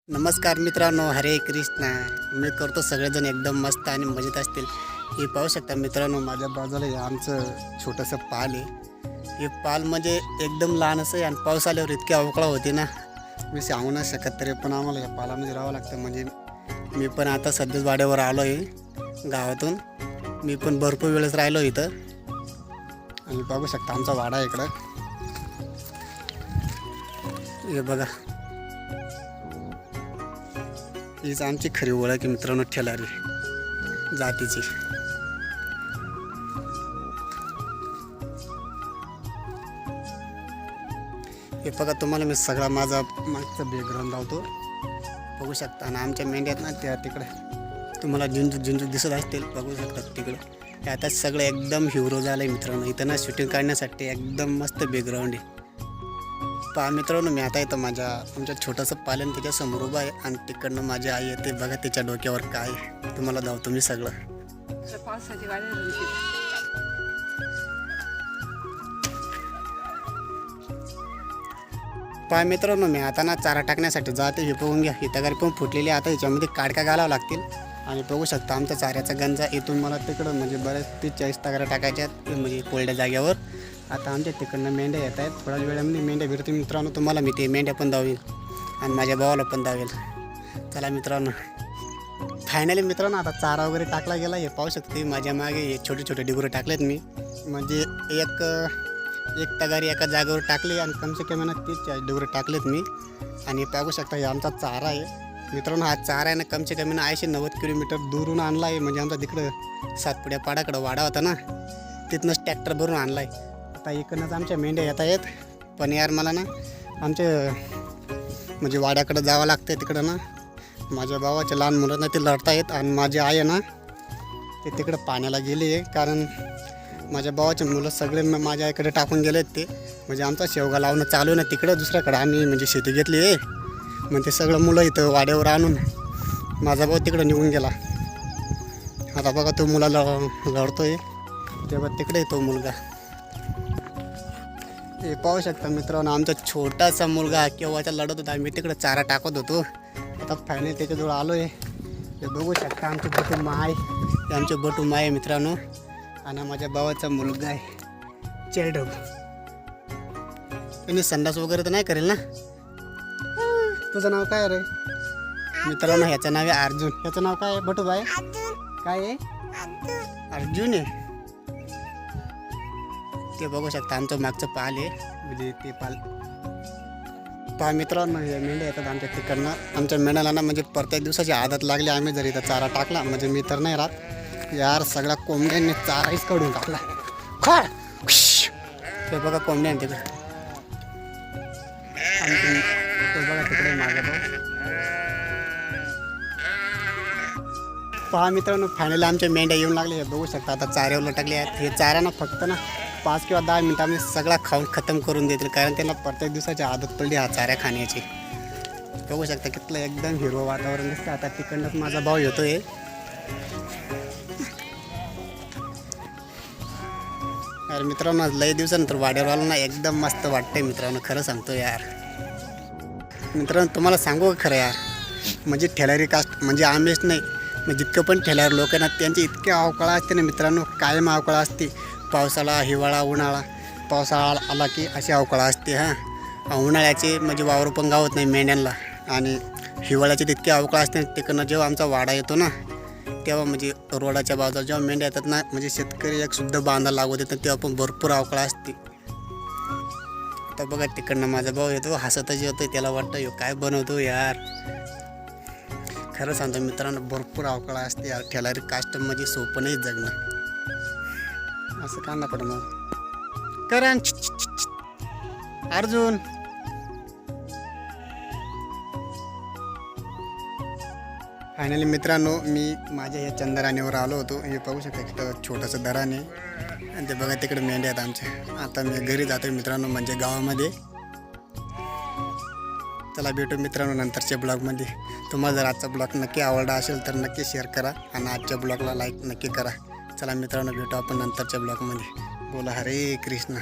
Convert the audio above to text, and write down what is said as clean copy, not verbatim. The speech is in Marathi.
नमस्कार मित्रांनो, हरे कृष्णा. मी करतो सगळेजण एकदम मस्त आणि मजेत असतील. हे पाहू शकता मित्रांनो, माझ्या बाजूला हे आमचं छोटंसं पाल आहे. हे पाल म्हणजे एकदम लहान असं आहे आणि पाऊस आल्यावर इतकी अवकळा होती ना, मी सांगू नाही शकत. तरी पण आम्हाला या पालामध्ये राहावं लागतं. म्हणजे मी पण आता सध्याच वाड्यावर आलो आहे गावातून. मी पण भरपूर वेळेस राहिलो इथं. आणि पाहू शकता आमचा वाडा आहे इकडं. हे बघा, हीच आमची खरी ओळख आहे मित्रांनो, ठेलारी जातीची. हे बघा, तुम्हाला मी सगळा माझा मागचा बॅकग्राऊंड लावतो, बघू शकता. आणि आमच्या मेंढ्यात ना त्या तिकडे तुम्हाला झुंजूक दिसत असतील, बघू शकता तिकडं. आता सगळं एकदम हिरो झालं आहे मित्रांनो. इथं ना शूटिंग काढण्यासाठी एकदम मस्त बॅकग्राऊंड आहे. पहा मित्रांनो, मी आता येतो आमच्या छोटंसं पालन त्याच्या समोर उभं आहे आणि तिकडनं माझी आई येते. बघा तिच्या डोक्यावर काय, तुम्हाला धावतो मी सगळं. पहा मित्रांनो, मी आता ना चारा टाकण्यासाठी जाते. हे बघून घ्या, ही तगारी पण फुटलेली. आता ह्याच्यामध्ये काडका घालावं लागतील. आणि बघू शकता आमच्या चाऱ्याचा गंजा इथून मला तिकडं म्हणजे बऱ्याच 30-40 तगाऱ्या टाकायच्यात म्हणजे कोरड्या जागेवर. आता आमच्या तिकडनं मेंढ्या येत आहेत. थोड्या वेळामध्ये मेंढ्या भिरते मित्रांनो. तुम्हाला मी ते मेंढ्या पण दावेल आणि माझ्या भावाला पण दावेल. चला मित्रांनो, फायनली मित्रांनो आता चारा वगैरे टाकला गेला. हे पाहू शकते माझ्या मागे हे छोटे छोटे डिगुरे टाकलेत मी. म्हणजे एक तगारी एका जागेवर टाकली आणि कमसे कमी ना 30-40 डिगुरे टाकलेत मी. आणि पाहू शकता हे आमचा चारा आहे मित्रांनो. हा चारा आहे ना कमसे कमी ना 80-90 किलोमीटर दूरून आणला आहे. म्हणजे आमचा तिकडं सातपुड्या पाडाकडं वाडा होता ना, तिथनंच ट्रॅक्टर भरून आणला आहे. आता इकडनंच आमच्या मेंढ्या येत आहेत. पण यार मला ना आमच्या म्हणजे वाड्याकडं जावं लागतं. तिकडं ना माझ्या भावाच्या लहान मुलांना ते लढता येत आणि माझी आई आहे ना ते तिकडं पाण्याला गेली आहे. कारण माझ्या भावाचे मुलं सगळे माझ्या आईकडे टाकून गेले आहेत. ते म्हणजे आमचा शेवगा लावणं चालू आहे ना तिकडं दुसऱ्याकडं. आम्ही म्हणजे शेती घेतली आहे. मग ते सगळं मुलं इथं वाड्यावर आणून माझा भाऊ तिकडं निघून गेला. आता बघा तो मुलाला लढतोय, तेव्हा तिकडे तो मुलगा. हे पाहू शकता मित्रांनो, आमचा छोटासा मुलगा केव्हाचा लढत होता. आम्ही तिकडं चारा टाकत होतो. आता फायनली त्याच्याजवळ आलो आहे. हे बघू शकता आमचे बटू माय, हे आमचे बटू माय आहे मित्रांनो. आणि माझ्या भावाचा मुलगा आहे चेडव. त्यांनी संडास वगैरे तर नाही करेल ना. तुझं नाव काय रे मित्रांनो? ह्याचं नाव आहे अर्जुन. ह्याचं नाव काय आहे बटू बाय? काय आहे? अर्जुन आहे. ते बघू शकता आमचं मागचं पाल आहे. म्हणजे ते पाल पहा मित्रांनो, हे मेंढ्या येतात आमच्या तिकडनं. आमच्या मेंढ्याला ना म्हणजे प्रत्येक दिवसाची आदत लागली. आम्ही जर इथं चारा टाकला म्हणजे मी तर नाही राहत यार, सगळ्या कोंबड्यांनी चाराच काढून टाकला. खा ते बघा कोंबड्या तिकडे. ते बघा तिकडे माझा भाऊ. पहा मित्रांनो, फायनली आमच्या मेंढ्या येऊन लागले. हे बघू शकता आता चाऱ्यावर टाकले आहेत. हे चारा ना फक्त ना 5 किंवा 10 मिनिटांमध्ये सगळा खाऊन खतम करून देतील. कारण त्यांना प्रत्येक दिवसाची आदत पडली हा चाऱ्या खाण्याची. बघू शकता कितलं एकदम हिरवं वातावरण दिसतं. आता तिकडनंच माझा भाऊ येतोय. यार मित्रांनो, लय दिवसानंतर वाड्यावर आलो ना, एकदम मस्त वाटतंय मित्रांनो, खरं सांगतो यार. मित्रांनो तुम्हाला सांगू खरं यार, म्हणजे ठेलारी कास्ट म्हणजे आम्हीच नाही, म्हणजे जितकं पण ठेलारी लोक ना त्यांची इतकी अवकाळा असते ना मित्रांनो, कायम अवकाळा असते. पावसाळा, हिवाळा, उन्हाळा. पावसाळा आला की अशी अवकाळा असते. उन्हाळ्याचे म्हणजे वावर पण गावत नाही मेंढ्यांना. आणि हिवाळ्याची तितकी अवकाळा असते. तिकडनं जेव्हा आमचा वाडा येतो ना तेव्हा म्हणजे रोडाच्या बाजूला जेव्हा मेंढ्या येतात ना, म्हणजे शेतकरी एक सुद्धा बांधा लागवत येतात तेव्हा पण भरपूर अवकाळा असते. तर बघा तिकडनं माझा भाऊ येतो, हसतच येतो. त्याला वाटतं यो काय बनवतो यार. खरं सांगतो मित्रांनो, भरपूर अवकाळा असते यार. ठेलारी कास्ट म्हणजे सोपं नाही जगणं. असं का ना पड मग करण अर्जुन. फायनली मित्रांनो, मी माझ्या ह्या चंदराणीवर आलो होतो. हे पाहू शकता तिथं छोटंसं दराने आणि ते बघा तिकडे मेंढ्या आहेत आमच्या. आता मी घरी जातो मित्रांनो, म्हणजे गावामध्ये. चला भेटू मित्रांनो नंतरच्या ब्लॉगमध्ये. तुम्हाला जर आजचा ब्लॉग नक्की आवडला असेल तर नक्की शेअर करा आणि आजच्या ब्लॉगला लाईक नक्की करा. चला मित्रांनो भेटू आपण नंतरच्या ब्लॉगमध्ये. बोला हरे कृष्ण.